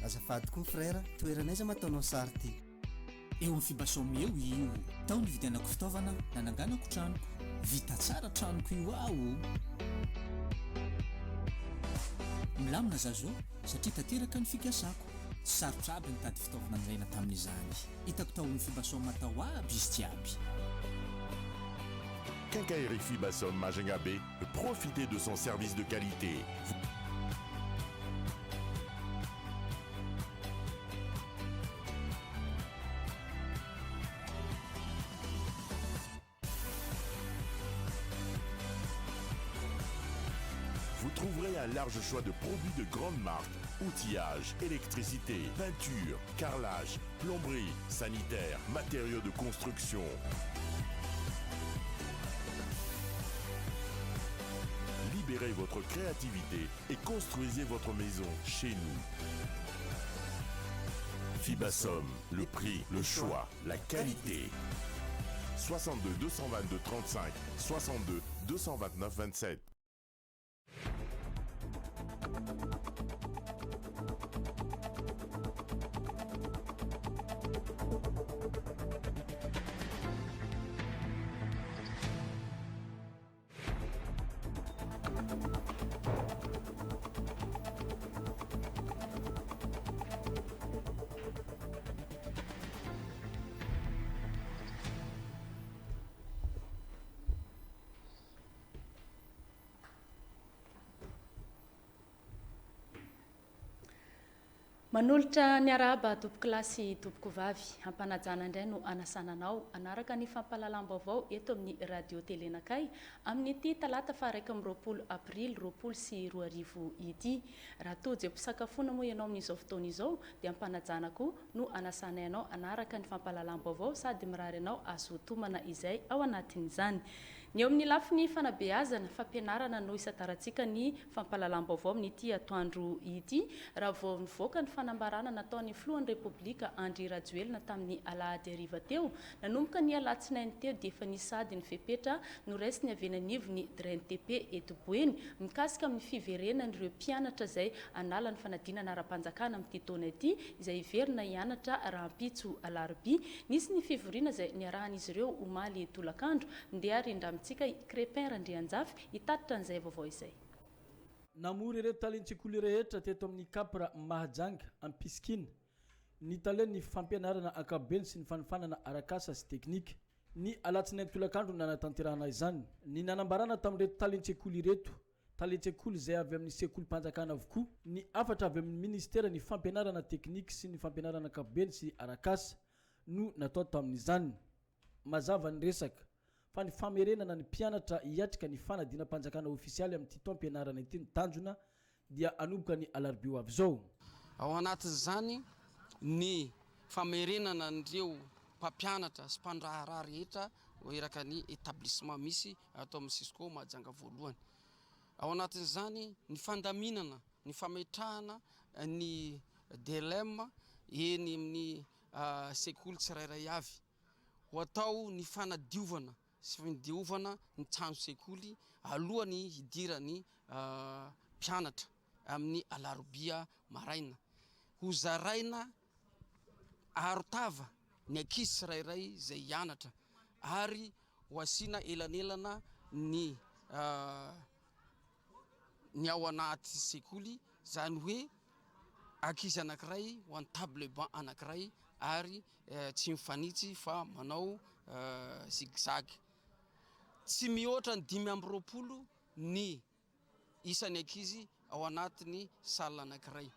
azafady koa frère toeranaiza mataonao sary ty eo amin'ny fibasomy eo io tao ny vidianako fitaovana nananganako tranoko vita tsara tranoko io aho milamina zazo satria tanteraka ny fikasako sarotra aby nitady fitaovana anjaina tamin'izany hitako tao amin'ny fibasomy matao aby izy jiaby. Quincaillerie Fibasom Majinga B, profitez de son service de qualité. Vous trouverez un large choix de produits de grande marque, outillage, électricité, peinture, carrelage, plomberie, sanitaire, matériaux de construction. Libérez votre créativité et construisez votre maison chez nous. Fibasom, le prix, le choix, la qualité. 62 222 35, 62 229 27. Manolotra ny araba tompoko lasy tompoko vavy ampanajana indray no anasananao anaraka ny fampahalalam-baovao eto amin'ny radio telenakay amin'ity talata fa 1 aprily 2024 ity raha tojo mpisakafoana moa ianao amin'izao fotoana izao dia ampanajana koa no anasanainao anaraka ny fampahalalam-baovao sady mirary anao azo tomana izay ao anatin'izany ny eo amin'ny lafiny fanabeazana fampianarana no isataratsika ny fampahalalam-baovao amin'ity atoandro ity raha vao nivoaka ny fanambarana nataon'ny filohan'ny repoblika Andry Rajoelina tamin'ny alahady hariva teo nanomboka ny alatsinainy teo dia efa nisady ny fepetra no raisiny avy eny anivony DRNTP eto Boeny mikasika amin'ny fiverenan'ireo mpianatra izay anala ny fanadinana ara-panjakana amin'ity taona ity izay iverina hianatra rahampitso alarobia nisy ny fivoriana izay niarahan'izy ireo omaly tolakandro ndeha rindramitsika Crépin Randrianjafy hitatitra an'izay vaovao izay. Namory ireo talentsikoly rehetra teto amin'ny kapra mahajanga ampiskina ny talen'ny fampianarana ankabeny sy ny fanifanana arakasa sy teknika ny alatsinainy tolakandro nanatanterahana izany ny nanambarana tamin'ireto talentsikoly ireto talentsikoly izay avy amin'ny sekoly mpanjakana avokoa ny afatra avy amin'ny ministera ny fampianarana teknika sy ny fampianarana ankabeny sy arakasa no natao tamin'izany mazava ny resaka fa ny famerenana ny mpianatra hiatrika ny fanadinam-panjakana ofisialy amin'ny titom-pianarana ity ny tanjona dia anomboka ny alarobia ho avy izao. Ao anatin'izany ny famerenana an'ireo mpampianatra sy mpandraharaha rehetra eraka ny établissement misy atao amin'ny Sisco Mahajanga voalohany. Ao anatin'izany ny fandaminana, ny fametrahana ny DLM eny amin'ny sekoly tsirairay avy. Ho atao ny fanadiovana sy fandiovana ny trano sekoly alohany hidirany mpianatra amin'ny alarobia maraina. Ho zaraina arotava ny ankizy tsirairay izay hianatra ary ho asiana elanelana ny ao anaty sekoly zany hoe ankizy anankiray ho an'ny table banc anankiray ary tsy mifanitsy fa manao zigzag. Tsy mihoatra ny 520 ny isan'ny ankizy ao anatin'ny salle anankiray.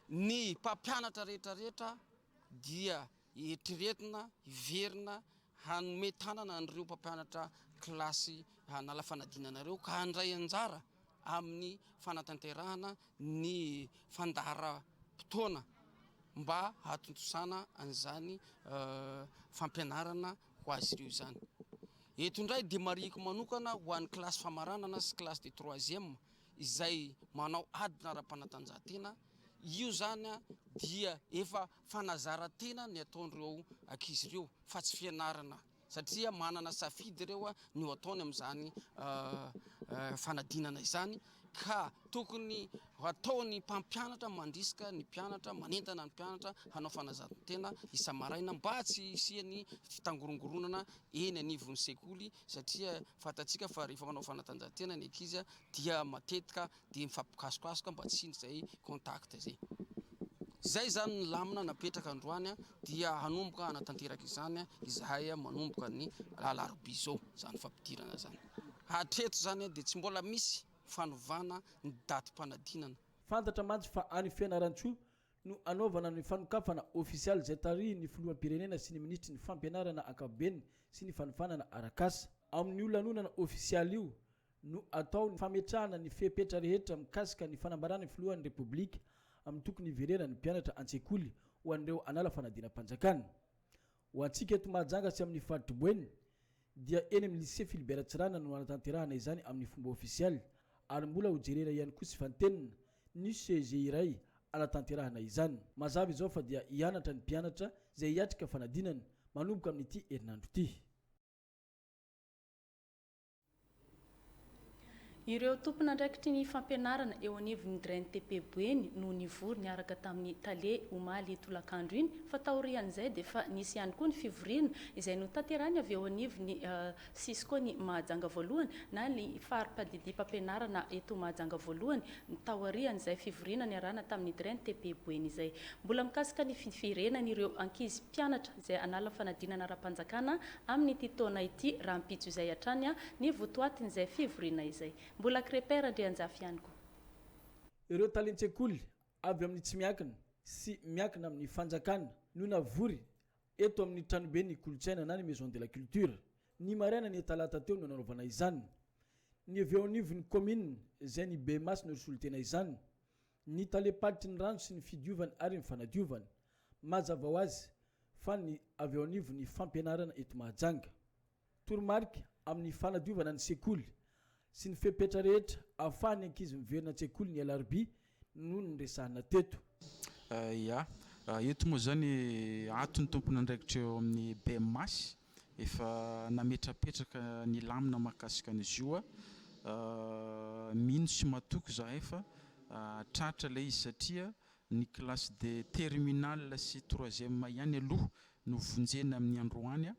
Ny mpampianatra rehetrarehetra dia eritreretina hiverina hanome tanana an'ireo mpampianatra kilasy hanala fanadinanareo ka handray anjara amin'ny fanatanterahana ny fandahara-potoana mba hatontosana an'izany fampianarana ho azy ireo izany. Eto indray dia mariko manokana ho an'ny kilasy famaranana sy kilasy de 3e izay manao adina ara-panatanjahantena. Io zany dia efa fanazarantena ny ataon'ireo ankizy ireo fa tsy fianarana satria manana safidy ireo ny ho ataony amin'izany fanadinana izany ka tokony ataony mpampianatra mandrisika ny mpianatra manentana ny mpianatra hanao fanazatena isamaraina mba tsy isiany fitangorongoronana eny anivon'ny sekoly satria fatatsika fa rehefa manao fanatanjahantena ny ankizy dia matetika dia mifampikasokasoka mba tsy indry zay contact zay zany ny lamina napetraka androany dia hanomboka anatanteraka izany izahay manomboka ny alarobia zao zany fampidirana zany hatreto zany dia tsy mbola misy fanovana ny datim-panadinana. Fantatra mantsy fa any Fianarantsoa no anaovana ny fanokafana ofisialy zay tary ny filoham-pirenena sy ny ministry ny fampianarana ankapobeny sy ny fanofanana arakasa. Amin'ny io lanonana ofisialy io no atao ny fametrahana ny fepetra rehetra mikasika ny fanambarana ny filohan'ny repoblika amin'ny tokony hiverena ny mpianatra an-tsekoly ho an'ireo anala fanadinam-panjakana. Ho antsika eto Mahajanga sy amin'ny Faritriboeny dia eny amin'ny lycée Philibert Tsirana no anatanterahana izany amin'ny fomba ofisialy ary mbola ho jerena ihany koa sy fantenina ny CG iray anatanterahana izany. Mazava izao fa dia hianatra ny mpianatra izay hiatrika fanadinana manomboka amin'ity herinandro ity. Ireo tompona andraikitry ny fampianarana eo anivon'ny DRNTP Boeny no nivory niaraka tamin'ny Tale Omaly tolakandro iny fa taorian'izay dia fa nisy ihany koa ny fivoriana izay no tanterahany avy eo anivon'ny Sisko ny Mahajanga voalohany na ny fari-padidia mpampianarana eto Mahajanga voalohany ny taorian'izay fivoriana niarahana tamin'ny DRNTP Boeny izay. Mbola mikasika ny firenan'ireo ankizy mpianatra izay anala fanadinana ara-panjakana amin'ity taona ity raha mpitso izay hatrany ny votoatin'izay fivoriana izay. Mbola krepera dia anjafy ihany koa. Ireo talentsekoly avy amin'ny tsy miakina sy miakina amin'ny fanjakana no navory eto amin'ny tranobe ny kolotsaina na ny maison de la culture. Ny maraina ny talata teo no nanaovana izany. Ny avy eo anivon'ny commune izay ny Bemas no risolo tena izany. Ny talepatry ny rano sy ny fidiovany ary ny fanadiovany. Mazava ho azy fa ny avy eo anivon'ny fampianarana eto Mahajanga. Toromarika amin'ny fanadiovana ny sekoly sy ny fepetra rehetra ahafahany ankizy miverina an-tsekoly ny alarobia no resahana teto. Eto moa zany atony tompona andraikitra eo amin'ny Bemas efa nametrapetraka ny lamina mahakasika an'izy io mino sy matoky zahay fa tratra ilay izy satria ny classe de terminale sy troisième ihany aloha no vonjena amin'ny androany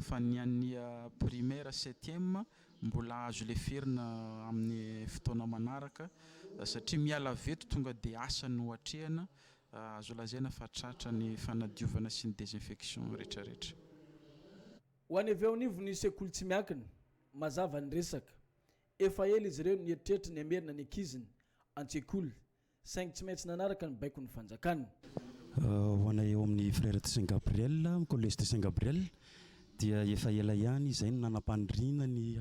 fa ny an'ny primaire 7e mbola azo leferina amin'ny fotoana manaraka satria miala veto tonga dia asa no atrehana azo lazaina fa tratra ny fanadiovana sy ny désinfection rehetrarehetra. Ho any avy eo anivon'ny sekoly tsy miakina mazava ny resaka efa ela izy ireo nieritreritra ny amerina ny ankiziny an-tsekoly saingy tsy maintsy nanaraka ny baiko ny fanjakana. Ho anay eo amin'ny frère de Saint Gabriel collège de Saint Gabriel dia efa ela ihany izay no nanam-pandriana ny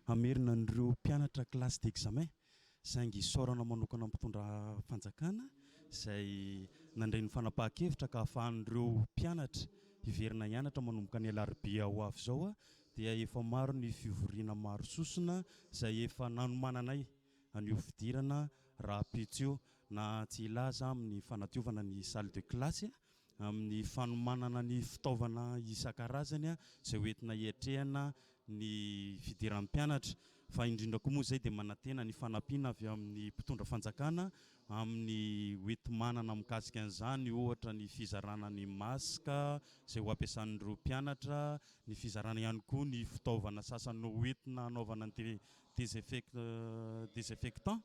amerina an'ireo mpianatra classe d'examen saingy sorana manokana mpitondra fanjakana izay nandray ny fanapahan-kevitra ka ahafahan'ireo mpianatra hiverina hianatra manomboka ny alarobia ho avy zao dia efa maro ny fivoriana maro sosona izay efa nanomananay an'io fidirana raha pitsio na tsy ilaza amin'ny fanadiovana ny salle de classe amin'ny fanomanana ny fitaovana isan-karazany izay hoentina hiatrehana ny fidiran'ny mpianatra fa indrindra koa moa zay dia manantena ny fanampiana avy amin'ny mpitondra fanjakana amin'ny hoentimanana mikasika an'izany ohatra ny fizarana ny masika izay ho ampiasan'ireo mpianatra ny fizarana ihany koa ny fitaovana sasany no hoentina anaovana ny désinfectant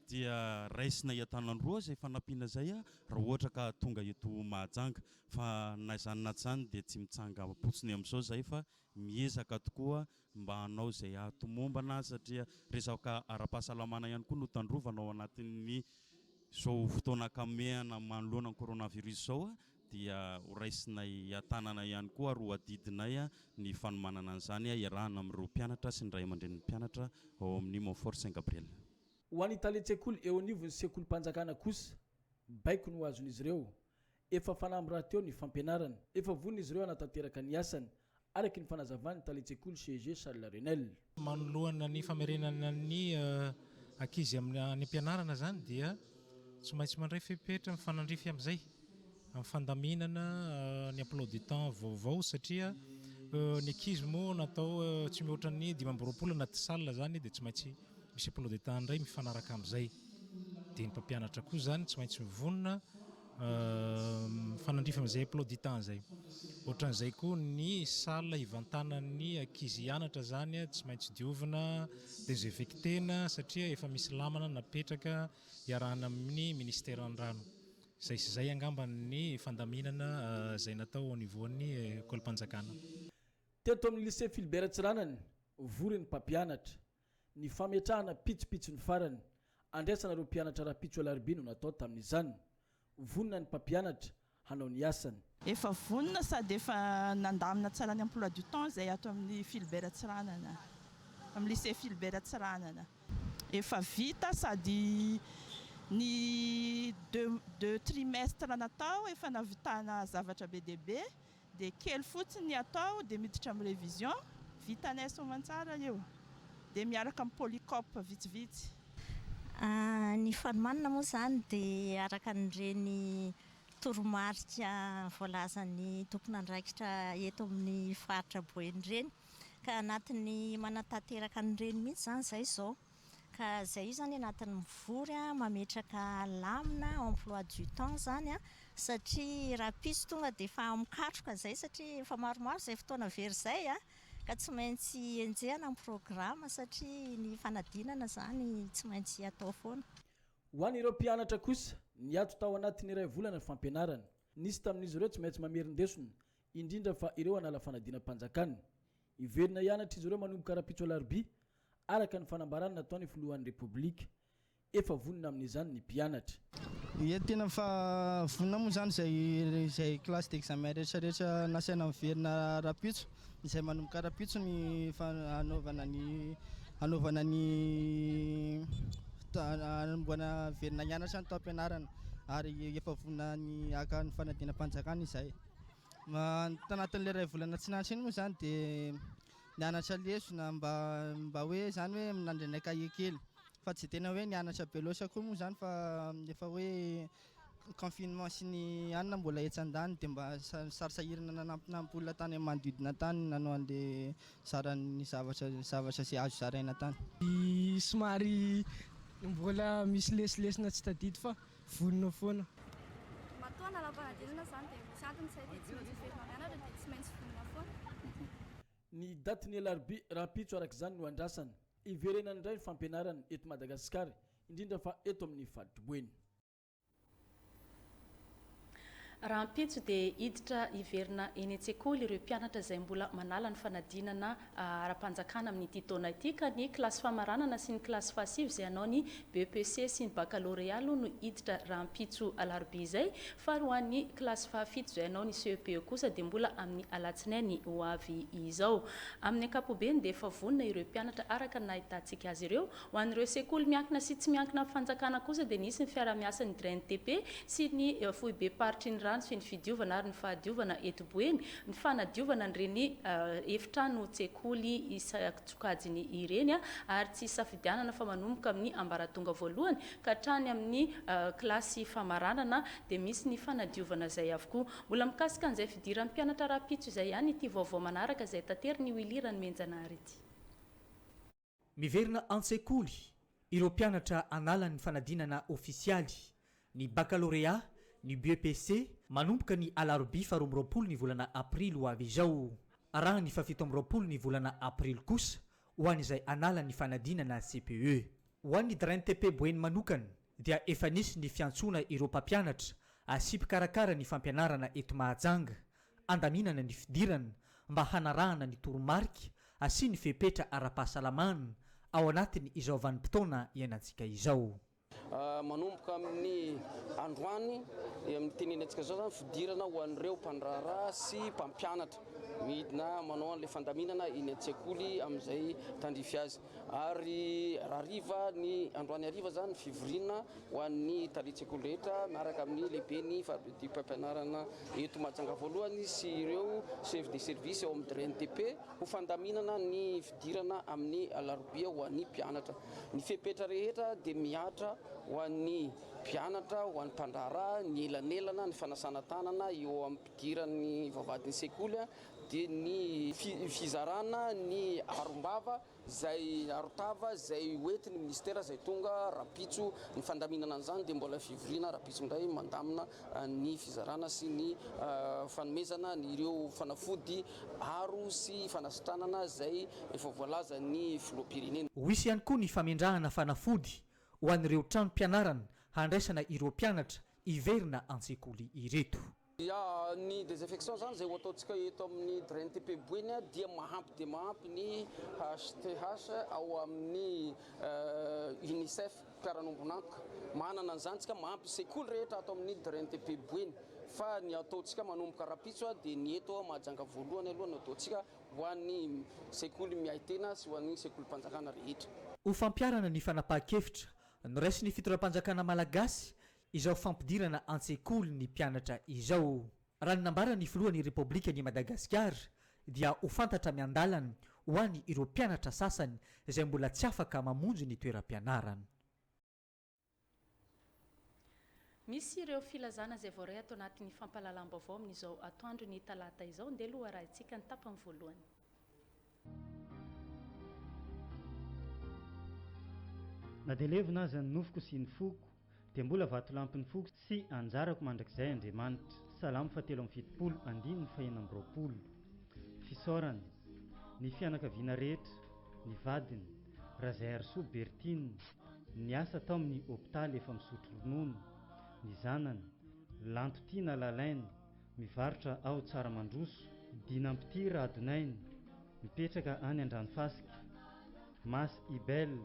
dia raisina hiatanandroa zay fanampiana zay raha ohatra ka tonga eto Mahajanga fa na izany na zany dia tsy mitsanga potsiny amin'izao zay fa miezaka tokoa mba hanao zay atomombana satria resaka ara-pahasalamana ihany koa no tandrovana ao anatin'ny zao fotoana kameana manoloana ny coronavirus zao dia ho raisina hiatanana ihany koa ary ho adidinay ny fanomanana an'izany iarahana amin'ireo mpianatra sy ny ray aman-dren'ny mpianatra ao amin'ny Montfort Saint Gabriel. Ho an'ny talentsekoly eo anivon'ny sekolim-panjakana kosa baiko no azon'izy ireo efa fanamby raha teo ny fampianarana efa vonina izy ireo anatanteraka ny asany araky ny fanazavany talentsekoly CG Charles Renel. Manoloana ny famerenana ny ankizy amin'ny ampianarana zany dia tsy maintsy mandray fepetra mifanandrify amin'izay amin'ny fandaminana ny emploi du temps vaovao satria ny ankizy moa natao tsy mihoatra ny 5 amby roapolo anaty salle zany dia tsy maintsy misy emploi du temps ndray mifanaraka amin'izay dia ny mpampianatra koa zany tsy maintsy mivonona fanandrifa amin'izay emploi du temps zay. Ohatran'izay koa ny sala hivantanan'ny ankizy hianatra zany tsy maintsy diovina désinfectena satria efa misy lamana napetraka iarahana amin'ny ministère an-drano. Zay sy zay angamba ny fandaminana zay natao au niveau-ny école-mpanjakana. Teto amin'ny lycée Philbert Tsiranana voriny mpampianatra ny fametrahana pitsopitsony farany andraisana ireo mpianatra rapitso alarobia no natao tamin'izany. Vonina ny mpampianatra hanao ny asany. Efa vonina sady efa nandamina tsara ny emploi du temps zay ato amin'ny Philbert Tsiranana, amin'ny lycée Philbert Tsiranana. Efa vita sady ny deux trimestres natao efa navitana zavatra be dia be dia kely fotsiny atao dia miditra amin'ny révision vitanay soamantsara eo dia miaraka amin'ny polycope vitsivitsy. Ny fanomanana moa zany dia araka n'ireny toromarika voalazan'ny tompon'andraikitra eto amin'ny faritra Boeny ireny ka anatin'ny manatanteraka an'ireny mihitsy zany zay izao. Ka zay io zany anatin'ny mivory mametraka lamina emploi du temps zany satria raha piso tonga dia efa mikatroka zay satria efa maromaro zay fotoana very zay ka tsy maintsy enjehana amin'ny programme satria ny fanadinana zany tsy maintsy atao foana. Ho an'ireo mpianatra kosa ny ato tao anatin'ny iray volana ny fampianarana nisy tamin'izy ireo tsy maintsy mamerindesona indrindra fa ireo anala fanadinam-panjakana. Iverina hianatra izy ireo manomboka rapitso alarobia araka ny fanambarana nataony filohan'ny repoblika. Efa vonina amin'izany ny mpianatra. Ie tena fa vonina moa zany zay classe d'examen rehetrarehetra nasaina miverina rapitso izay manomboka rapitso ny anaovana ny anamboana verina hianatra ny tao ampianarana ary efa vonina ny aka ny fanadinam-panjakana izay. Tanatin'ilay iray volana tsinanitra iny moa zany dia nianatra lesona mba hoe zany hoe minandrina kahie kely fa tsy tena hoe nianatra be loatra koa moa zany fa efa hoe confinement sy ny anona mbola etsan-dany dia mba sarisahirana nanampinampolina tany amin'ny manodidina tany nanao an'ilay zarany zavatra sy azo zaraina tany. Somary mbola misy lesilesina tsy tadidy fa vonona foana. Matoa nalam-panadinana zany dia misy antony tsy maintsy verina mianatra dia tsy maintsy vonona foana. Ny datin'ny alarobia rapitso araka izany no andrasana iverenana indray ny fampianarana eto Madagasikara indrindra fa eto amin'ny faritra Boeny. Raha ampitso dia hiditra iverina eny an-tsekoly ireo mpianatra izay mbola manala ny fanadinana ara-panjakana amin'ity taona ity ka ny kilasy famaranana sy ny kilasy fahasivy izay hanao ny BEPC sy ny baccalauréat no hiditra raha ampitso alarobia izay fa ho an'ny kilasy fahafito izay hanao ny CEPE kosa dia mbola amin'ny alatsinainy ho avy izao. Amin'ny ankapobeny dia efa vonina ireo mpianatra araka ny nahitantsika azy ireo. Ho an'ireo sekoly miankina sy tsy miankina amin'ny fanjakana kosa dia nisy ny fiara-miasan'ny DRNTP sy ny foibe paritry ny sy ny fidiovana ary ny fahadiovana eto Boeny ny fanadiovana ireny efitrano tsekoly isaktsokajiny ireny ary tsy safidianana fa manomboka amin'ny ambaratonga voalohany ka hatrany amin'ny kilasy famaranana dia misy ny fanadiovana izay avokoa. Mbola mikasika an'izay fidiran'ny mpianatra rapitso izay ihany ity vaovao manaraka izay tanteriny Wilirany Menjanary ity. Miverina an-tsekoly ireo mpianatra anala ny fanadinana ofisialy ny baccalauréat ny BEPC manomboka ny alarobia fa 12 ny volana aprily ho avy izao araha ny 17 ny volana aprily kosa ho an'izay anala ny fanadinana CPE. Ho an'ny DRNTP Boeny manokana dia efa nisy ny fiantsoana ireo mpampianatra asipy karakara ny fampianarana eto Mahajanga andaminana ny fidirana mba hanarahana ny toromarika sy ny fepetra ara-pahasalamana ao anatiny izao vanim-potoana iainantsika izao. Manomboka amin'ny androany amin'ny tenenantsika zao zany fidirana ho an'ireo mpandraharaha sy mpampianatra midina manao an'ilay fandaminana eny an-tsekoly amin'izay tandrify azy ary rariva ny androany ariva zany fivorina ho an'ny talitsekoly rehetra miaraka amin'ny lehibe ny fampampianarana eto Mahajanga voalohany sy ireo chef de service ao amin'ny DRNTP ho fandaminana ny fidirana amin'ny alarobia ho an'ny mpianatra. Ny fepetra rehetra dia miatra ho an'ny mpianatra ho an'ny mpandraharaha ny elanelana ny fanasana tanana eo amin'ny mpidiran'ny vavadin'ny sekoly dia ny fizarana ny arombava zay arotava zay oetiny ministera zay tonga rapitso ny fandaminana an'izany dia mbola fivoriana rapitso indray mandamina ny fizarana sy ny fanomezana ny ireo fanafody aro sy fanasitranana zay efa voalaza ny filoha-pirenena. Hoisy ihany koa ny famindrahana fanafody ho an'ireo trano-pianarana handraisana ireo mpianatra iverina an-tsekoly ireto. Ny désinfection zany zay ho ataontsika eto amin'ny DRNTP Boeny dia mahampy ny HTH ao amin'ny UNICEF mpiara-nombonantoka manana an'izany tsika mahampy sekoly rehetra ato amin'ny DRNTP Boeny fa ny ataontsika manomboka rapitso dia ny eto mahajanga voalohany aloha ny ataontsika ho an'ny sekoly miaitena sy ho an'ny sekoly mpanjakana rehetra. Ho fampiarana ny fanapahan-kevitra noraisy fitondram-panjakana malagasy izao fampidirana an-tsekoly ny mpianatra izao. Raha ny nambara ny filohan'ny Repoblika ny Madagasikara dia ho fantatra miandalana ho an'ny ireo mpianatra sasany izay mbola tsy afaka mamonjy ny toeram-pianarana. Misy ireo filazana izay voaray atao anatin'ny fampahalalam-baovao amin'izao atoandro ny talata izao dia aloha arahantsika ny tapany voalohany. Na dia levina aza ny nofoko sy ny foko dia mbola vato lampin'ny foko sy anjarako mandrakizay Andriamanitra. Salamo 7:5 fisaorany ny fianakaviana rehetra, ny vadiny Razay Arsoa Bertine, ny asa tao amin'ny hôpitaly efa misotro ronono, ny zanany Lantotina Lalaine mivarotra ao Tsaramandroso, Dinampitira Adonainy mipetraka any Andranofaska, Mas Ibel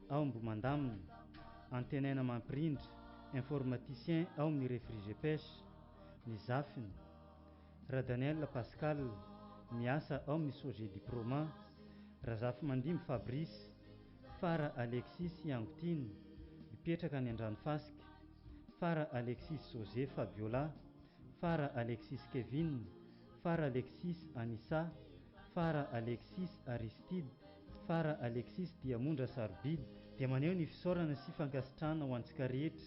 ao Ambomandamina, Antenaina Mampirindra informaticien ao amin'ny Refrigepêche, ny zafiny Radaniel Pascal miasa ao amin'ny Soge Diplôma, Razafy Mandimy Fabrice, Fara Alexis Yangotiny mipetraka any Andranofaska, Fara Alexis Soge Fabiola, Fara Alexis Kevin, Fara Alexis Anissa, Fara Alexis Aristide, Fara Alexis Diamondra Sarbidy. Dia maneho ny fisaorana sy fankasitrahana ho antsika rehetra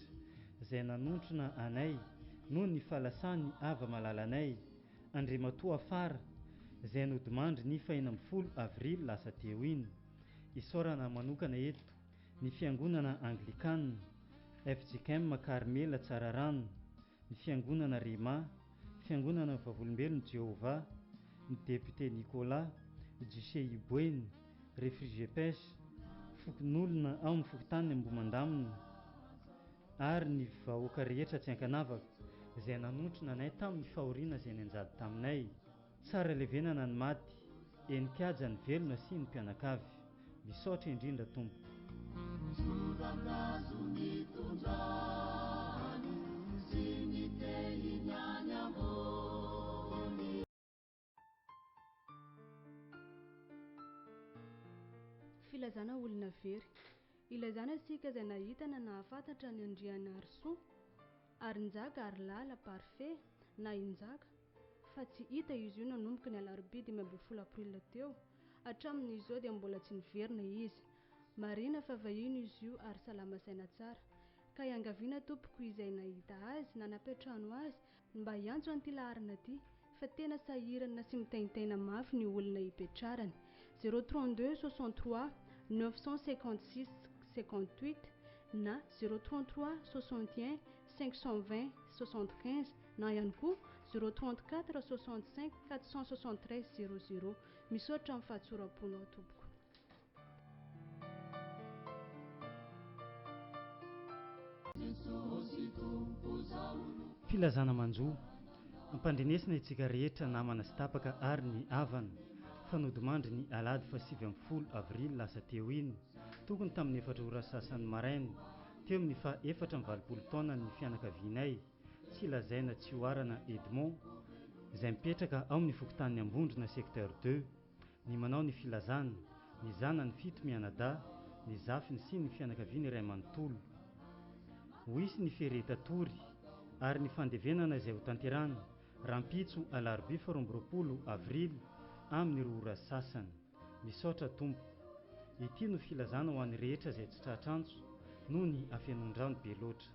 izay nanontrona anay noho ny fahalasany ava malalanay Andriamatoa Fara izay nodimandry ny 20 avril lasa teo iny. Isaorana manokana eto ny fiangonana Anglikana, FJKM Carmela Tsararano, ny fiangonana Rima, fiangonana Vavolombelon'i Jéhovah, ny député Nicolas, Duché Iboeny, Refrigepêche, fokon'olona ao amin'ny fokotany Ambomandamina ary ny vahoaka rehetra tsy ankanavaka izay nanontrona anay tamin'ny fahoriana izay nanjady taminay. Tsara levenana ny maty, enikaja ny velona sy ny mpianakavy. Misaotra indrindra Tompo. Filazana olona very. Ilazana sika izay nahitana nahafantatra ny Andriana Arsoa ary njaka ary lala parfait na injaka fa tsy hita izy io nanomboka ny alarobia 12 aprila teo hatramin'izao dia mbola tsy niverina izy. Marina fa vahiny izy io ary salama saina tsara ka iangaviana tompoko izay nahita azy na napetrano azy mba hiantso an'ity laharana ity fa tena sahirana sy mitaintaina mafy ny olona hipetrarany. 032 63 956 58 na 033 61 520 75 na ihany koa 034 65 473 00. Misaotra amin'ny fahatsoram-ponao tompoko. Filazana manjo ampandrenesina itsika rehetra namana sy tapaka ary ny havana fanodimandry ny alady fa 7 avril lasa teo iny tokony tamin'ny 4 ora sasany maraina teo amin'ny fa 4 taona ny fianakavianay tsy lazaina tsy hoarana Edmond izay mipetraka ao amin'ny fokontany Ambondrona secteur 2 ny manao ny filazana ny zanany 7 mianada ny zafiny sy ny fianakaviany iray manontolo ho isy ny feretatory ary ny fandevenana izay ho tanterana rampitso alarobia 12 avril amin'ny 2 ora sasany. Misaotra Tompo. Ity no filazana ho an'ny rehetra izay tsy tratrantso noho ny afenondrano be loatra.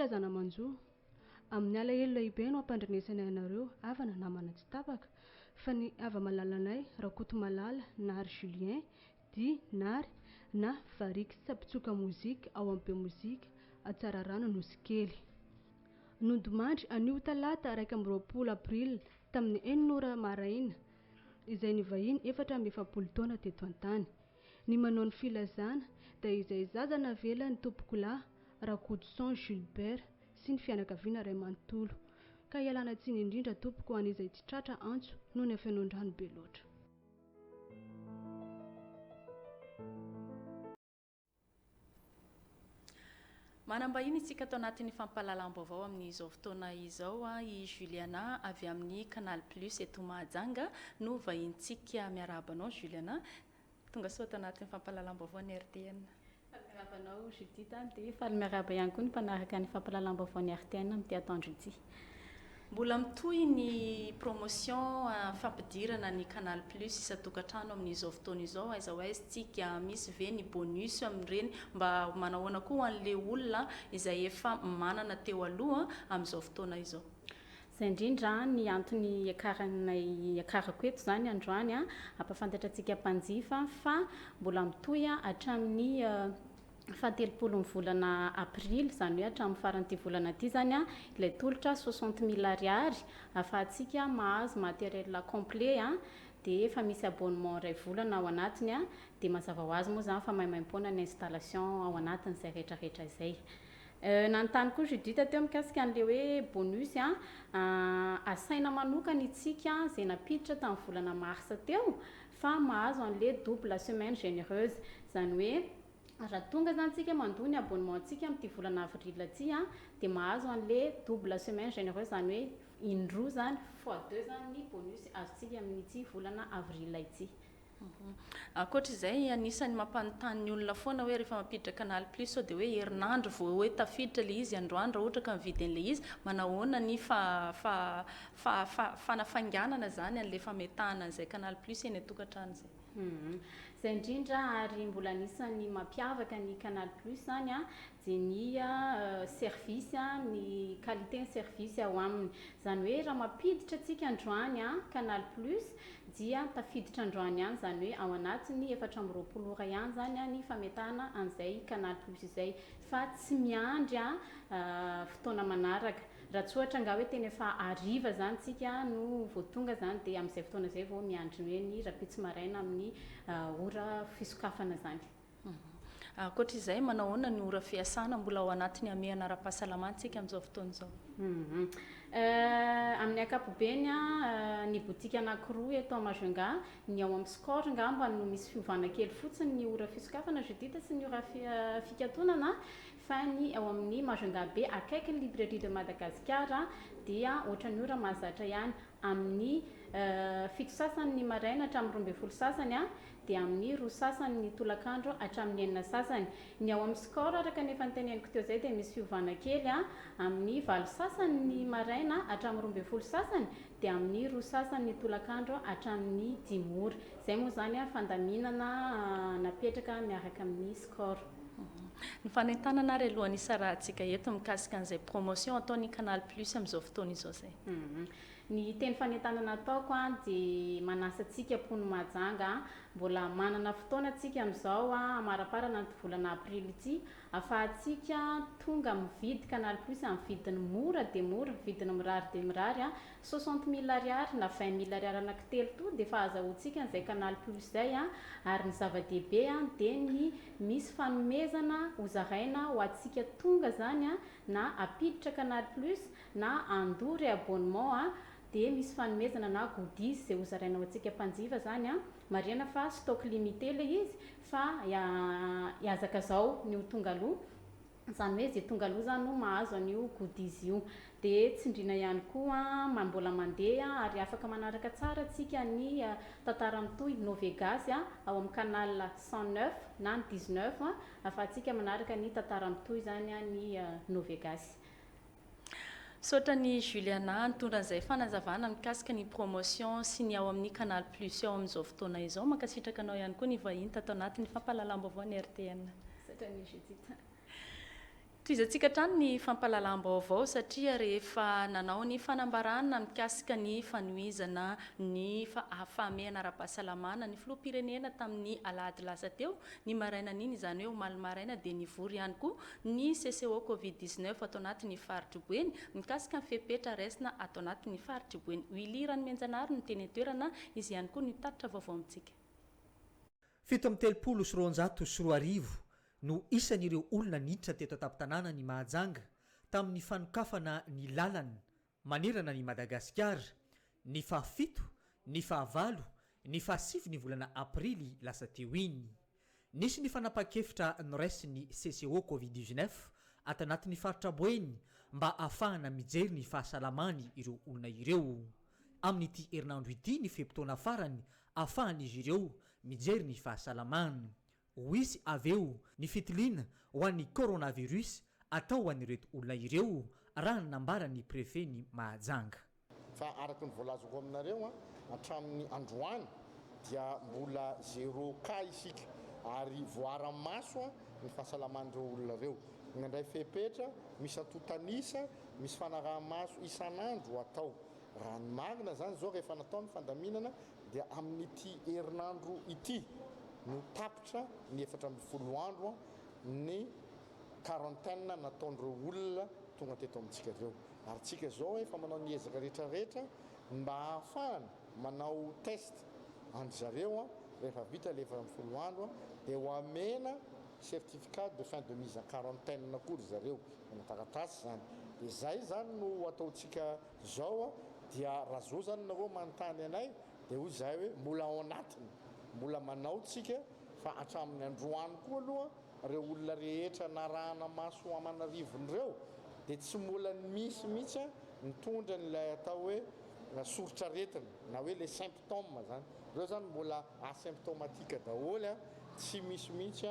filazana manjoa amin'ny alahelo lehibe no ampandrenesany anareo avana namana tsy tapaka fa ny ava-malalanay Rakoto Malala nary Julien Di nary na Variky Sapitsoka mozika ao ampy mozika atsara rano Nosikely nondomandry anio talata 20 aprila tamin'ny 9 maraina izay ny vahiny 47 taona teto an-tany ny manao ny filazana dia izay zaza navela ny tompokolahy Rakotoson Gilbert sy ny fianakaviana ray manontolo ka ialana tsiny indrindra tompoko ho an'izay tsy tratra antso noho ny afenondrano be loatra. Manambahiny isika tao anatin'ny fampahalalam-baovao amin'izao fotoana izao i Juliana avy amin'ny Canal Plus eto Mahajanga no vahintsika miarabanao Juliana tonga soa tao anatin'ny fampahalalam-baovao ny RTN. Miarabanao Judith dia faly miaraba ihany koa ny mpanaraka ny fampahalalam-baovao ny RTN amin'ity atoandro ity. Mbola mitoy ny promotion fampidirana ny Canal Plus isa-tokantrano amin'izao fotoana izao aiza ho aiza misy ve ny bonus amin'ireny mba manahoana koa an'ilay olona izay efa manana teo aloha amin'izao fotoana izao. Izay indrindra ny antony akarako eto izany androany ampafantatra antsika mpanjifa fa mbola mitoy hatramin'ny fahatelopolo ny volana aprily izany hoe hatramin'ny faran'ity volana ity izany ilay tolotra 60,000 ariary ahafahantsika mahazo matériel complet dia efa misy abonnement ray volana ao anatiny dia mazava ho azy moa izany fa maimaim-poana ny installation ao anatiny izay rehetrarehetra izay. Nanontany koa Judith teo mikasika an'ilay hoe bonus asaina manokana itsika izay napiditra tamin'ny volana marsa teo fa mahazo an'ilay double semaine généreuse izany hoe raha tonga zany tsika mandony abonnement tsika amin'ity volana avril ity dia mahazo an'ilay double semaine généreuse izany hoe indroa zany x2 zany ny bonus azontsika amin'ity volana avril ity. Ankoatra izay anisany mampanontany ny olona foana hoe rehefa mampiditra Canal Plus dia hoe herinandro vao hoe tafiditra ilay izy androany raha ohatra ka mividy an'ilay izy manahoana ny fanafanganana zany an'ilay fametahana an'izay Canal Plus eny atokantrano izay. Izay indrindra ary mbola anisany mampiavaka ny Canal Plus zany dia ny service ny qualité ny service ao aminy izany hoe raha mampiditra antsika androany Canal Plus dia tafiditra androany ihany izany hoe ao anatiny 420 ora ihany zany ny fametahana an'izay Canal Plus izay fa tsy miandry fotoana manaraka raha tsy ohatra nga hoe tena efa ariva zany tsika no vao tonga zany dia amin'izay fotoana izay vao miandry hoe ny rapitsi maraina amin'ny ora fisokafana zany. Ankoatra izay manahoana ny ora fiasana mbola ao anatiny amehana ara-pahasalamantsika amin'izao fotoana izao. Amin'ny ankapobeny ny botika anankiroa eto Majunga ny ao amin'ny Score ngamba no misy fiovana kely fotsiny ny ora fisokafana Judith sy ny ora fikatonana fa ny ao amin'ny Majunga be akaiky ny librairie de Madagascar dia ohatran'ny ora mahazatra ihany amin'ny fito sasany ny maraina hatramin'ny 12 sasany dia amin'ny 2 sasany ny tolakandro hatramin'ny 9 sasany. Ny ao amin'ny Score araka nefa nyteneniko teo izay dia misy fiovana kely amin'ny 4 sasany ny maraina hatramin'ny 12 sasany dia amin'ny 2 sasany ny tolakandro hatramin'ny 10 ora. Izay moa zany fandaminana napetraka miaraka amin'ny Score. Ny fanentanana ary alohan'ny isarahantsika eto mikasika an'izay promotion ataon'ny Canal Plus amin'izao fotoana izao izay. Ny teny fanentanana ataoko dia manasa antsika Mponina Mahajanga mbola manana fotoana antsika amin'izao amaraparana ny volana aprily ity ahafahantsika tonga mividy Canal Plus amin'ny vidiny mora dia mora, vidiny mirary dia mirary 60,000 ariary na 20,000 ariary anankitelo to dia efa azahoantsika an'izay Canal Plus izay ary ny zava-dehibe dia ny misy fanomezana hozaraina ho antsika tonga zany na apiditra Canal Plus na andory abonnement dia misy fanomezana na goodies izay hozaraina ho antsika mpanjifa zany marihana fa stock limité ilay izy fa hiazaka zao ny ho tonga aloha izany hoe izay tonga aloha zany no mahazo an'io goodies io dia tsindriana ihany koa mbola mandeha ary afaka manaraka tsara antsika ny tantara mitohy Novegas ao amin'ny canal 109 na 19 ahafahantsika manaraka ny tantara mitohy zany ny Novegas. Saotra ny Juliana nitondra an'izay fanazavana mikasika ny promotion sy ny ao amin'ny Canal Plus ao amin'izao fotoana izao mankasitraka anao ihany koa ny vahiny tato anatin'ny fampahalalam-baovao ny RTN. Saotra ny Judith. toizantsika trano ny fampalalam-baovao satria rehefa nanao ny fanambarana mikasika ny fanoizana ny fahamehana ara-pahasalamana ny filoham-pirenena tamin'ny alahady lasa teo ny maraina n'iny izany hoe omaly maraina dia nivory ihany koa ny CCO Covid-19 atao anatin'ny faritry boeny mikasika ny fepetra raisina atao anatin'ny faritry boeny. Wilirany Menjanary no teny toerana izy ihany koa ny tatitra vaovao amintsika. 7 no isan'ireo olona niditra teto an-tampon-tanàna ny Mahajanga tamin'ny fanokafana ny lalana manerana ny Madagasikara ny fahafito, ny fahavalo, ny fahasivy ny volana aprily lasa teo iny. Nisy ny fanapa-kevitra noraisiny CCO Covid-19 ato anatin'ny faritra boeny mba ahafahana mijery ny fahasalamany ireo olona ireo. Amin'ity herinandro ity ny fepotona farany ahafahan'izy ireo mijery ny fahasalamany. Hoisy aveo ny fitiliana ho an'ny coronavirus atao ho an'ireto olona ireo raha nambarany prefet ny Mahajanga. Fa araka ny voalazako aminareo hatramin'ny androany dia mbola 0 cas isika ary voara-maso ny fahasalaman'ireo olona ireo. Nandray fepetra misy atotanisa misy fanaraha-maso isan'andro atao. Raha ny marina zany zao rehefa natao ny fandaminana dia amin'ity herinandro ity no tapitra ny 4 andro ny quarantaine nataon'ireo olona tonga teto amintsika ireo. Ary tsika zao efa manao ny ezaka rehetrarehetra mba ahafahana manao test an'zareo rehefa vita le 4 andro dia ho amena certificat de fin de mise en quarantaine kory zareo taratasy zany. Dia zay zany no ataontsika zao dia raha zao zany nareo manontany anay dia hoy zay hoe mbola ao anatiny mbola manao tsika fa hatramin'ny androany koa aloha reo olona rehetra narahana maso amanarivon'ireo dia tsy mbola misy mihitsy mitondra n'ilay atao hoe soritra retina na hoe les symptômes zany. Reo zany mbola asymptomatika daholo tsy misy mihitsy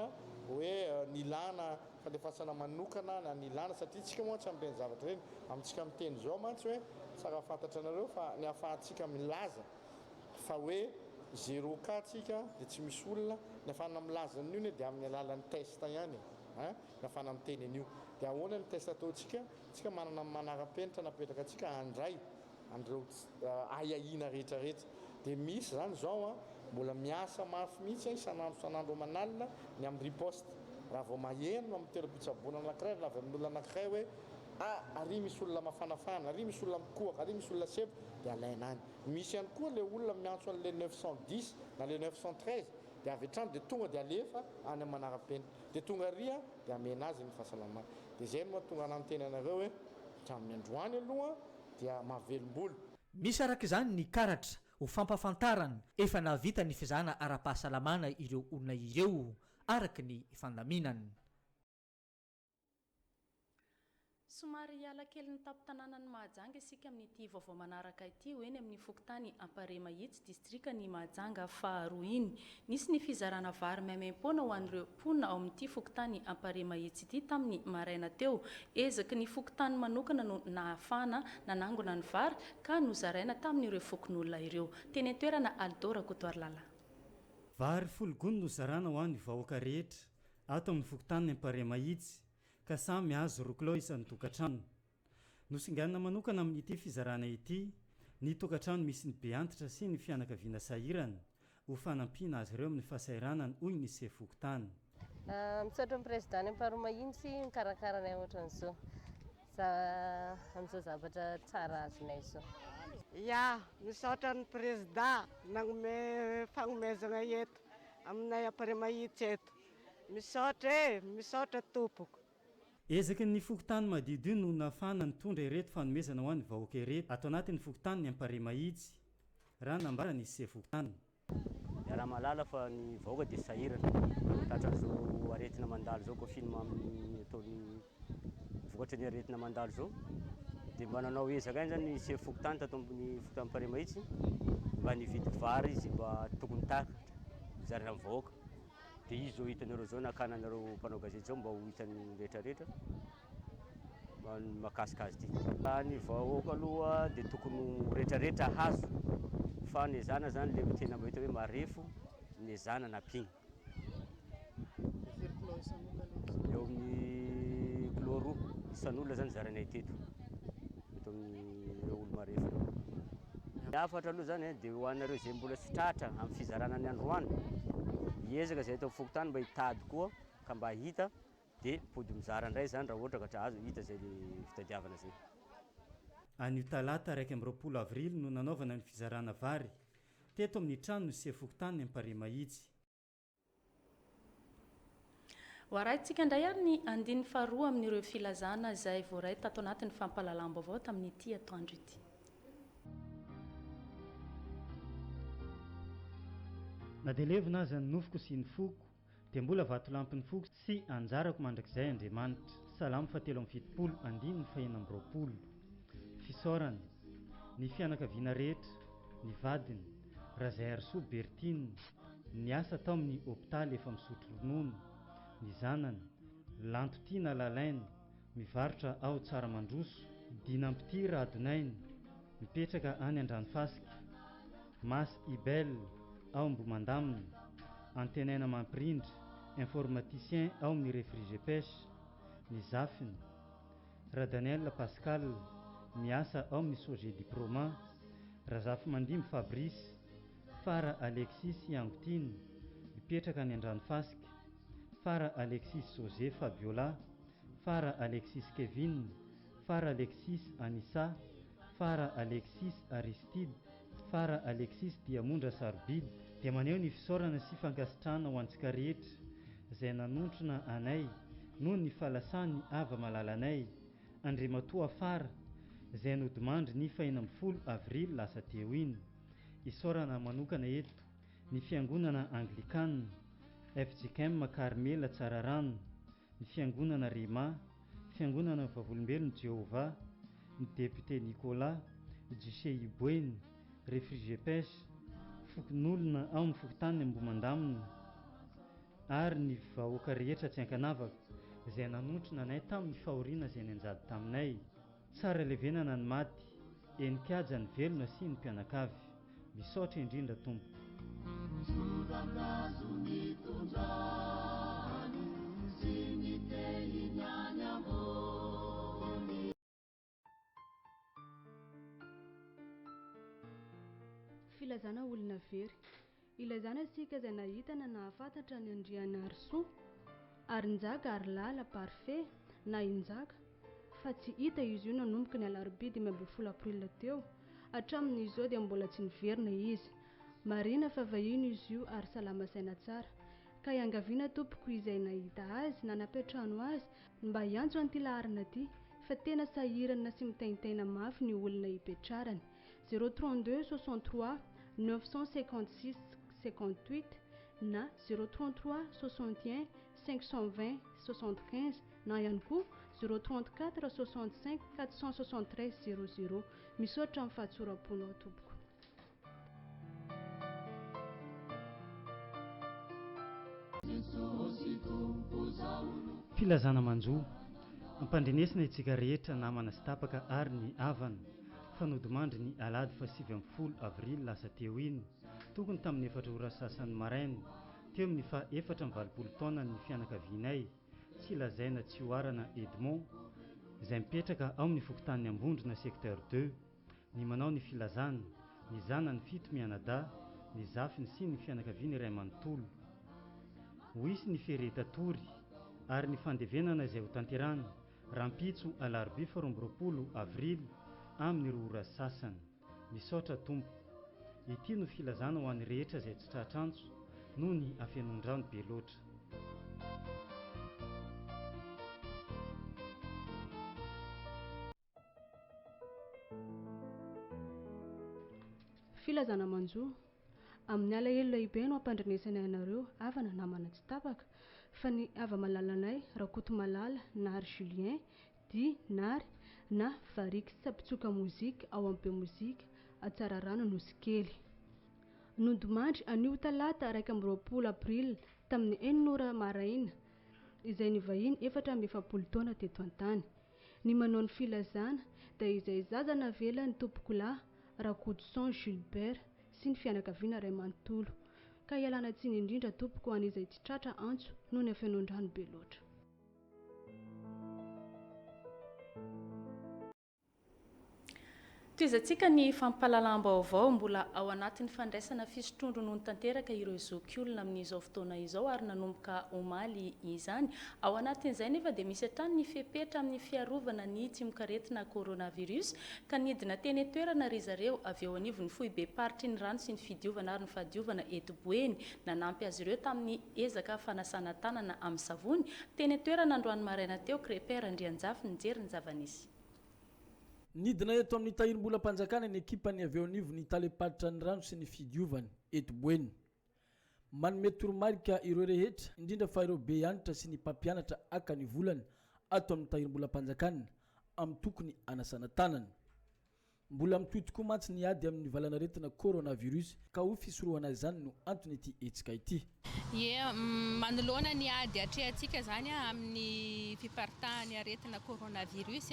hoe nilana fandefasana manokana na nilana satria tsika moa tsy amin'ireny zavatra ireny amintsika miteny zao mantsy hoe tsara fantatra anareo fa ny ahafahantsika milaza fa hoe 0 cas tsika dia tsy misy olona ny afahana milaza an'io dia amin'ny alalan'ny test ihany ny afahana miteny an'io. Dia ahoana ny test ataontsika tsika manana manara-penitra napetraka atsika andray andreo ahahina rehetrarehetra. Dia misy zany zao mbola miasa mafy mihitsy isan'andro manalina ny amin'ny riposte raha vao maheno amin'ny toeram-pitsaboana anankiray raha avy amin'olona anankiray hoe ary misy olona mafanafana, ary misy olona mikohaka, ary misy olona sevo dia alaina any. Misy ihany koa le olona miantso an'le 910 na le 913 dia avy hatrany dia tonga dia alefa any amin'ny manara-penitra dia tonga ary dia amena azy ny fahasalamana. Dia zay no mahatonga ananteny anareo hoe hatramin'ny androany aloha dia mahavelom-bolo. Misy araka izany ny karatra ho fampafantarana efa navita ny fizahana ara-pahasalamana ireo olona ireo araka ny fandaminana. Somary hiala kely ny tampon-tanànan'ny Mahajanga isika amin'ity vaovao manaraka ity ho eny amin'ny fokotany Ampare Mahitsy distrika ny Mahajanga faharoa iny. Nisy ny fizarana vary maimaimpona ho an'ireo mponina ao amin'ity fokotany Ampare Mahitsy ity tamin'ny maraina teo. Ezaky ny fokotany manokana no nahafana nanangona ny vary ka nozaraina tamin'ireo fokon'olona ireo. Teny toerana Aldora Kotoarlala. Vary fologony no zarana ho an'ny vahoaka rehetra ato amin'ny fokotany Ampare Mahitsy ka samy azo rokilao isan'ny tokantrano. Nosinganina manokana amin'ity fizarana ity ny tokantrano misy ny be antitra sy ny fianakaviana sahirana ho fanampiana azy ireo amin'ny fahasahiranany hoy ny sefokotany. Misaotra ny présidany Ampare Mahitsy mikarakarana ohatran'izao amin'izao zavatra tsara azonay izao. Ya, misaotra ny président nagnome fagnomezana eto aminay Ampare Mahitsy eto. Misaotra tompoko. Ezaky ny fokotany madidio no nafana nitondra ireto fanomezana ho an'ny vahoaka ireto atao anatin'ny fokotany ny Ampare Mahitsy raha nambara ny sefokotany. Raha malala fa ny vahoaka dia sahirana tahak'izao aretina mandalo zao confinement amin'ny ataony vokatra ny aretina mandalo zao dia mba nanao ezaka any zany ny sefokotany tato amin'ny fokotany Ampare Mahitsy mba nividy vary izy mba tokony takatra zarina amin'ny vahoaka. Dia izy zao hitanareo zao nakananareo mpanao gazety zao mba ho hitan'ny rehetrarehetra makasika azy ity. Ny vahoaka aloha dia tokony rehetrarehetra hazo fa ny zana zany le tena mahita hoe marefo ny zana napigna. Eo amin'ny aloha roa isan'olona zany zaranay teto eto amin'ny olo marefa ny afatra aloha zany dia ho anareo zay mbola tsy tratra amin'ny fizarana ny androany hiezaka zay atao fokotany mba hitady koa ka mba hita dia pody mizara indray zany raha ohatra ka tra azo hita zay fitadiavana zay. Anio talata 1 avrily no nanaovana ny fizarana vary teto amin'ny trano ny se fokotany ampare mahitsy. Hoaraintsika indray ary ny andiny faharoa amin'ireo filazana izay voaray tato anatin'ny fampahalalam-baovao tamin'ity atoandro ity. Na dia levina aza ny nofoko sy ny foko dia mbola vato lampin'ny foko sy anjarako mandrakizay Andriamanitra. Salamo 7:20 fisaorany ny fianakaviana rehetra, ny vadiny Razerso Bertine, ny asa tao amin'ny hôpitaly efa misotro ronono, ny zanany Lantotina Lalaine mivarotra ao Tsaramandroso, Dinampitira Adonainy mipetraka any Andranofaska, Mas Ibel ao Ambomandamina, Antenaina Mampirindra informaticien ao amin'ny Refrigepêche, ny zafiny Radaniel Pascal miasa ao amin'ny Soge Diplôma, Razafy Mandimy Fabrice, Fara Alexis Angotiny mipetraka any Andranofaska, Fara Alexis José Fabiola, Fara Alexis Kevin, Fara Alexis Anissa, Fara Alexis Aristide, Fara Alexis Diamondra Sarbidy. Dia maneho ny fisaorana sy fankasitrahana ho antsika rehetra izay nanontrona anay noho ny fahalasany ava malalanay Andriamatoa Fara izay nodimandry ny 20 avril lasa teo iny. Isaorana manokana eto ny fiangonana Anglikana, FJKM Carmela Tsararano, ny fiangonana Rima, fiangonana Vavolombelon'i Jéhovah, ny député Nicolas, Jisé Iboeny, Refrigepêche, fokon'olona ao amin'ny fokotany Ambomandamina ary ny vahoaka rehetra tsy ankanavaka izay nanontrona anay tamin'ny fahoriana izay nanjady taminay. Tsara levenana ny maty, enikaja ny velona sy ny mpianakavy. Misaotra indrindra Tompo. Filazana olona very. Ilazana isika izay nahitana nahafantatra ny andriana Arsoa ary njaka ary lala parfait na injaka fa tsy hita izy io nanomboka ny alarobia 10 aprila teo hatramin'izao dia mbola tsy niverina izy. Marina fa vahiny izy io ary salama saina tsara ka iangaviana tompoko izay nahita azy na napetrano azy mba hiantso an'ity laharana ity fa tena sahirana sy mitaintaina mafy ny olona hipetrarany. 032 63 956 58 na 033 61 520 75 na ihany koa 034 65 473 00. Misaotra amin'ny fahatsoram-ponao tompoko. Filazana manjo ampandrenesina itsika rehetra namana sy tapaka ary ny havana fanodimandry ny alady 7 avril lasa teo iny tokony tamin'ny 4 ora sasany maraina teo amin'ny 4 taona ny fianakavianay tsy lazaina tsy hoarana Edmond izay mipetraka ao amin'ny fokotany Ambondrona secteur 2 ny manao ny filazana ny zanany 7 mianada ny zafiny sy ny fianakaviany iray manontolo ho isy ny feretatory ary ny fandevenana izay ho tanterana rampitso alarobia 12 avril amin'ny 2 ora sasany. Misaotra Tompo. Ity no filazana ho an'ny rehetra izay tsy tratrantso noho ny afenondrano be loatra. Filazana manjo amin'ny alahelo lehibe no ampandrenesana ianareo havana namana tsy tapaka fa ny ava malalanay Rakoto Malala Nary Julien Di Nary na Variky Sapitsoka mozika ao ampy mozika Atsararano Nosikely. Nodimandry anio talata 1 april tamin'ny 9 ora maraina izay ny vahiny 47 taona teto an-tany. Ny manao ny filazana dia izay zaza navela ny tompokolahy Rakotoson Gilbert sy ny fianakaviana iray manontolo ka ialana tsiny indrindra tompoko ho an'izay tsy tratra antso noho ny afenondrano be loatra. toizantsika ny fampahalalam-baovao mbola ao anatin'ny fandraisana fisotrondro noho ny tanteraka ireo zokiolona amin'izao fotoana izao ary nanomboka omaly izany. Ao anatin'izay nefa dia misy hatrany ny fepetra amin'ny fiarovana ny tsy mikaretina coronavirus ka nidina teny toerana ry zareo avy eo anivon'ny foibe paritry ny rano sy ny fidiovana ary ny fadiovana eto Boeny nanampy azy ireo tamin'ny ezaka fanasana tanana amin'ny savony teny toerana androany maraina teo Krepera Andrianjafy nijery ny zavanisy. Nidina eto amin'ny tahirim-bolam-panjakana ny ekipany avy eo anivon'ny taleparitra ny rano sy ny fidiovana eto Boeny. Manome toromarika ireo rehetra indrindra fa ireo be anitra sy ny mpampianatra aka ny volana ato amin'ny tahirim-bolam-panjakana amin'ny tokony anasana tanana. Mbola mitohy tokoa mantsy ny ady amin'ny valanaretina coronavirus ka ho fisorohana izany no antony ity hetsika ity. Manoloana ny ady atrehantsika zany amin'ny fiparitahan'ny aretina coronavirus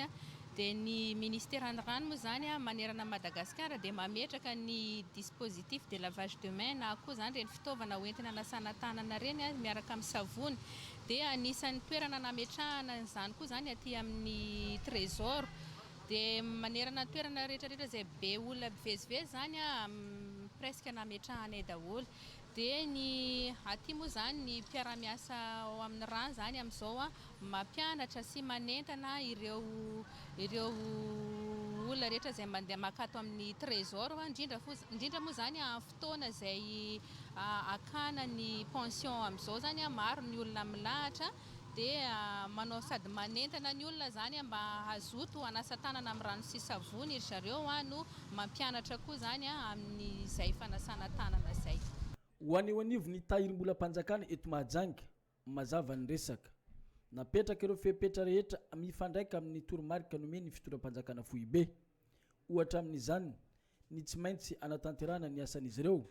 dia ny ministéran'ny rano moa zany manerana Madagasikara dia mametraka ny dispositif de lavage de main na koa zany reny fitaovana hoentina anasana tanana reny miaraka amin'ny savony dia anisan'ny toerana nametrahana izany koa zany aty amin'ny trésor dia manerana toerana rehetrarehetra izay be olona bevezivezy zany presque nametrahanay daholo. Dia ny aty moa zany ny mpiara-miasa ao amin'ny rano zany amin'izao mampianatra sy manentana ireo olona rehetra izay mandeha makato amin'ny trésor indrindra moa zany amin'ny fotoana izay akana ny pension amin'izao zany maro ny olona milahatra dia manao sady manentana ny olona zany mba hazoto anasa tanana amin'ny rano sy savony ry zareo no mampianatra koa zany amin'izay fanasana tanana izay. Ho aneo anivon'ny tahirim-bolam-panjakana eto Mahajanga mazava ny resaka. Napetraka ireo fepetra rehetra mifandraika amin'ny toromarika nomeny fitondram-panjakana foibe. Ohatra amin'izany ny tsy maintsy anatanterahana ny asan'izy ireo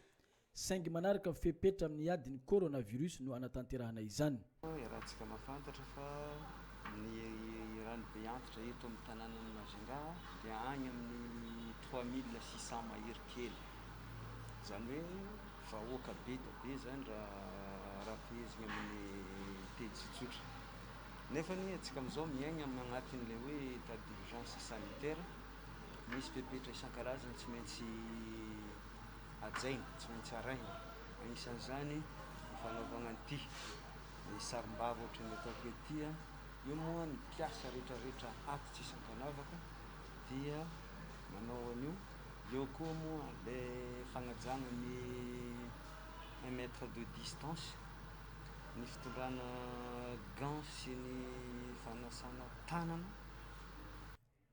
saingy manaraka fepetra amin'ny adiny coronavirus no anatanterahana izany. Rahantsika mahafantatra fa ny rano be antitra eto amin'ny tanànan'ny Majunga dia any amin'ny 3600 mahery kely. Zany hoe vahoaka be dia be zany raha fehezina amin'ny teny tsotsotra. Nefa ny antsika amin'izao miaigna agnatin'ilay hoe état d'urgence sanitaire, misy fepetra isan-karazany tsy maintsy ajaina, tsy maintsy arahina. Anisan'izany ny fanaovana an'ity ny sarim-bava ohatran'ny ataoko ety io moa ny mpiasa rehetrarehetra atitra isan-kanavaka dia manao an'io. Eo koa moa ilay fagnajana ny 1 mètre de distance, ny fitondrana gants sy ny fanasana tanana.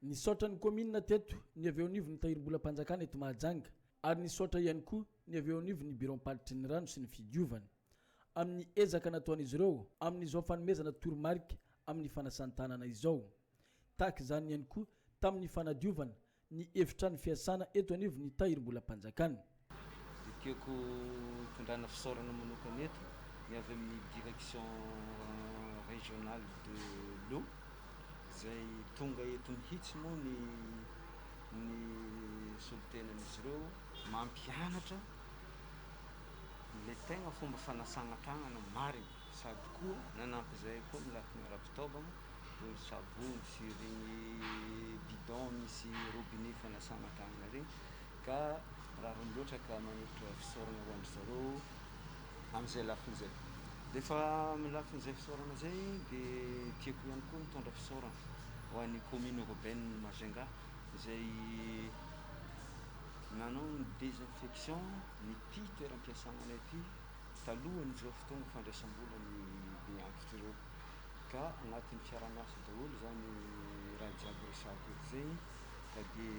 Ny saotra ny commune teto ny avy eo anivon'ny tahirim-bolam-panjakana eto Mahajanga ary ny saotra ihany koa ny avy eo anivon'ny biron-paritry ny rano sy ny fidiovana amin'ny ezaka nataon'izy ireo amin'izao fanomezana toromarika amin'ny fanasana tanana izao. Tahaka izany ihany koa tamin'ny fanadiovana ny efitrano fiasana eto anivon'ny tahirim-bolam-panjakana. Tiako tondrana fisaorana manokana eto ny avy amin'ny direction régionale de l'eau izay tonga eto mihitsy moa ny solotenan'izy ireo mampianatra le tegna fomba fanasana tagnana marina sady koa nanampy izay koa milafiny ara-pitaovana toy savony sy regny bidon misy robinet fanasana tagnana regny ka raha loatra ka manolotra fisaorana ho an'ny zareo amin'izay lafin'izay. Dia fa amin'ny lafin'izay fisaorana zay dia tiako ihany koa mitondra fisaorana ho an'ny commune urbaine Majunga izay nanao ny désinfection nyty toeram-piasanana ity talohan'izao fotoana fandraisam-bola ny be antitra ireo ka agnatin'ny fiara-miasa daholo zany raha jiaby resako eto zay ka dia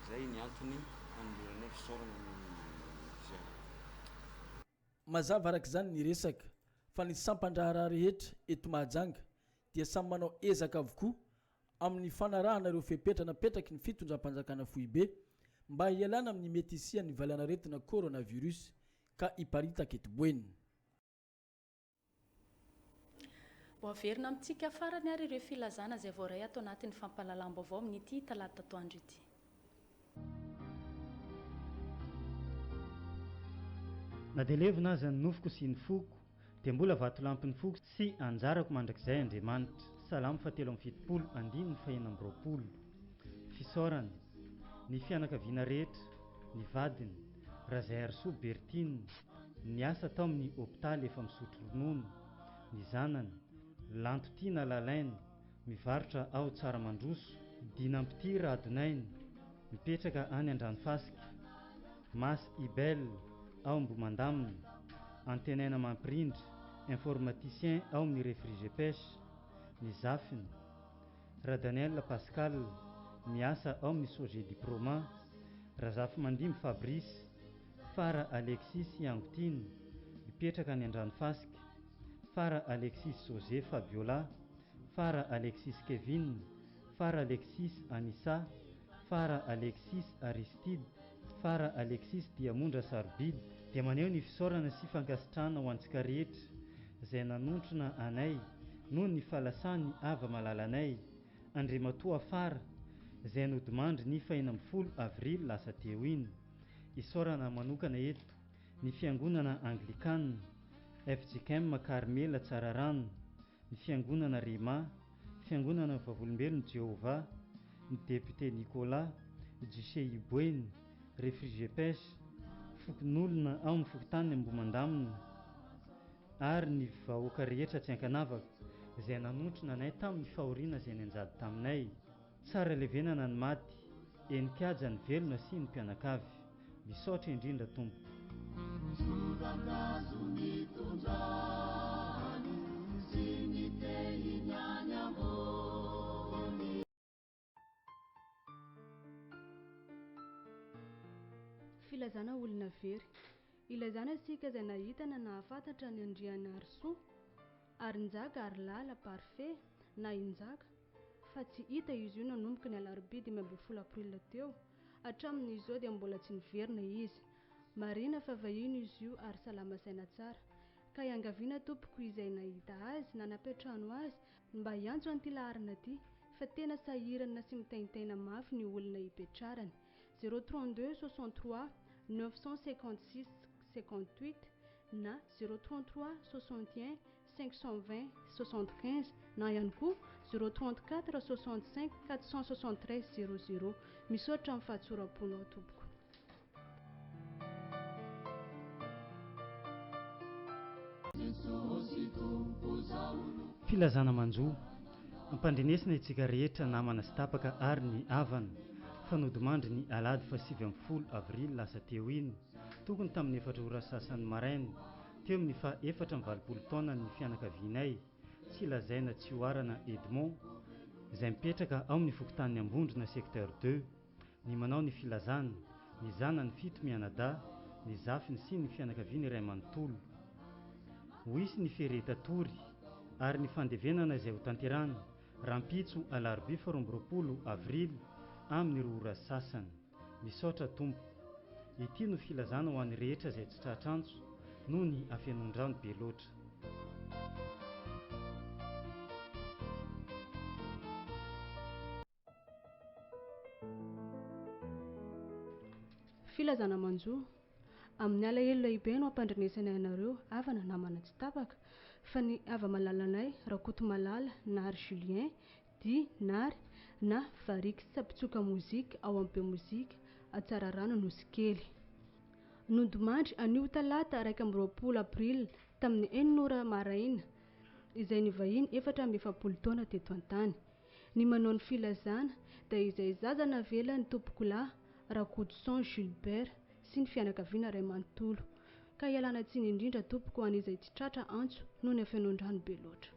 zay ny antony anoloranay fisaorana zay. Mazava araka izany ny resaka fa ny sampandraharaha rehetra eto Mahajanga dia samy manao ezaka avokoa amin'ny fanarahana ireo fepetra napetraky ny fitondram-panjakana foibe mba hialana amin'ny mety isian'ny valanaretina coronavirus ka hiparitaka eto Boeny. Averina amintsika farany ary ireo filazana izay voaray ato anatin'ny fampahalalam-baovao amin'ity talata toandro ity. Na dia levina aza ny nofoko sy ny foko dia mbola vatolampin'ny foko sy anjarako mandrakizay Andriamanitra. Salamo 7:70 andiny 2:20. fisaorany ny fianakaviana rehetra ny vadiny Razaherso Bertine ny asa tao amin'ny hôpitaly efa misotro ronono ny zanany Lantotina Lalaine mivarotra ao Tsaramandroso Dinampity Radonainy mipetraka any Andranofaska Mas Ibel ao Ambomandamina Antenaina Mampirindra informaticien ao amin'ny Refrigepêche ny zafiny Radanel Pascal miasa ao amin'ny Sogé Diplôma Razafy Mandimby Fabrice Fara Alexis Yangotiny mipetraka any Andranofaska Fara Alexis José Fabiola Fara Alexis Kevin Fara Alexis Anissa Fara Alexis Aristide Fara Alexis Diamondra Sarbidy dia maneho ny fisaorana sy fankasitrahana ho antsika rehetra izay nanontrona anay noho ny fahalasany ava malalanay Andriamatoa Fara izay nodimandry ny 20 avril lasa teo iny isaorana manokana eto ny fiangonana Anglikana FJKM Carmela Tsararano ny fiangonana Rima fiangonana Vavolombelona Jéhovah ny député Nicolas Duché Iboeny Refrigepêche fokon'olona ao amin'ny fokotany Ambomandamina ary ny vahoaka rehetra tsy ankanavaka izay nanontrona anay tamin'ny fahoriana izay nanjady taminay tsara levenana ny maty enikaja ny velona sy ny mpianakavy misaotra indrindra tompo filazana olona very ilazana sika izay nahitana nahafantatra ny andriana Arsoa ary njaka ary lala parfait na injaka fa tsy hita izy io nanomboka ny alarobia 12 aprila teo hatramin'izao dia mbola tsy niverina izy marina fa vahiny izy io ary salama saina tsara ka iangaviana tompoko izay nahita azy na napetrahano azy mba hiantso an'ity laharana ity fa tena sahirana sy mitaintaina mafy ny olona hipetrarany 032 63 956 58 na 033 61 520 75 na ihany koa 034 65 473 00 misaotra amin'ny fahatsoram-ponao tompoko. Filazana manjo ampandrenesina itsika rehetra namana sy tapaka ary ny havana fanodimandry ny alady fa 7 avril lasa teo iny tokony tamin'ny 4 ora sasany maraina teo amin'ny fa 4 taona ny fianakavianay tsy lazaina tsy hoarana Edmond izay mipetraka ao amin'ny fokontany Ambondrona secteur 2 ny manao ny filazana ny zanany 7 mianada ny zafiny sy ny fianakaviany iray manontolo ho isy ny feretatory ary ny fandevenana izay ho tanterana rampitso alarobia 20 avril amin'ny 2 ora sasany misaotra tompo ity no filazana ho an'ny rehetra izay tsy tratrantso noho ny afenondrano be loatra. Filazana manjo amin'ny alahelo lehibe no ampandrenesana ianareo havana namana tsy tapaka fa ny ava malalanay Rakoto Malala Nary Julien Di Nary na Variky Sapitsoka mozika ao ampy mozika Atsararano Nosikely nodimandry anio talata 1 april tamin'ny 9 ora maraina izay ny vahiny 4 taona teto an-tany ny manao ny filazana dia izay zaza navela ny tompokolahy Rakotoson Gilbert sy ny fianakaviana iray manontolo ka ialana tsiny indrindra tompoko an'izay tsy tratra antso noho ny afenondrano be loatra.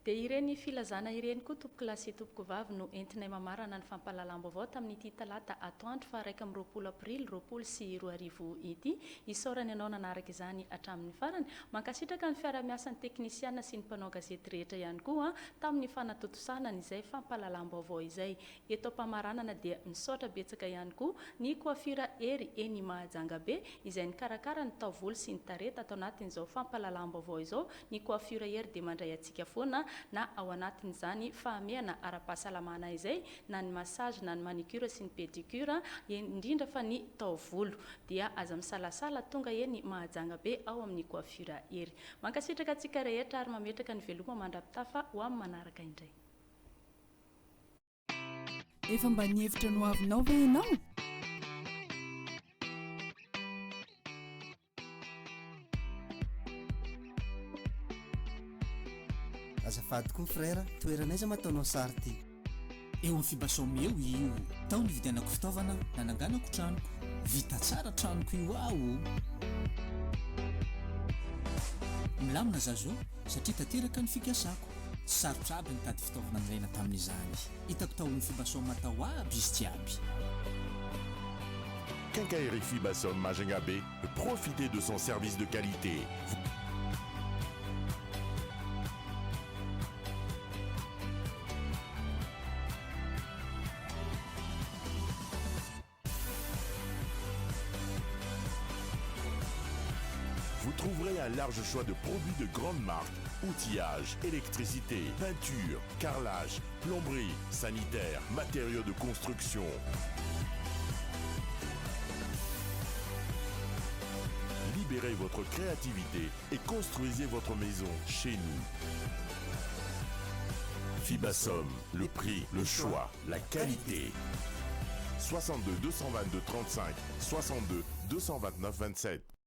dia ireny filazana ireny koa tompoko lasy tompoko vavy no entinay mamarana ny fampahalalam-baovao tamin'ity talata atoandro fa 1 april 2024 ity isaorany ianao nanaraka izany hatramin'ny farany mankasitraka ny fiara-miasan'ny teknisiana sy ny mpanao gazety rehetra ihany koa tamin'ny fanatotosanana izay fampahalalam-baovao izay eto mpamaranana dia misaotra betsaka ihany koa ny coiffure ery eny Mahajanga be izay ny karakara ny taovolo sy ny tareta atao anatin'izao fampahalalam-baovao izao ny coiffure ery dia mandray antsika foana na ao anatin'izany fahamehana ara-pahasalamana izay na ny massage na ny manicure sy ny pédicure indrindra fa ny taovolo dia aza misalasala tonga eny mahajanga be ao amin'ny coiffure ery. Mankasitraka antsika rehetra ary mametraka ny veloma mandrapitafa ho amin'ny manaraka indray. Efa mba nihevitra no avinao ve ianao? Azafady koa frère, toeranaiza mataonao sary ty? Eo amin'ny Fibasome eo io. Tao ny vidianako fitaovana nananganako tranoko. Vita tsara tranoko io aho. Milamina zazo satria tanteraka ny fikasako. Sarotra aby ny tady fitaovana niraina tamin'izany. Hitako tao amin'ny Fibasome tao aby izy jiaby. Quincaillerie Fibasome Majunga B, profitez de son service de qualité. Vous trouverez un large choix de produits de grande marque, outillage, électricité, peinture, carrelage, plomberie, sanitaire, matériaux de construction. Libérez votre créativité et construisez votre maison chez nous. Fibasome, le prix, le choix, la qualité. 62 222 35, 62 229 27.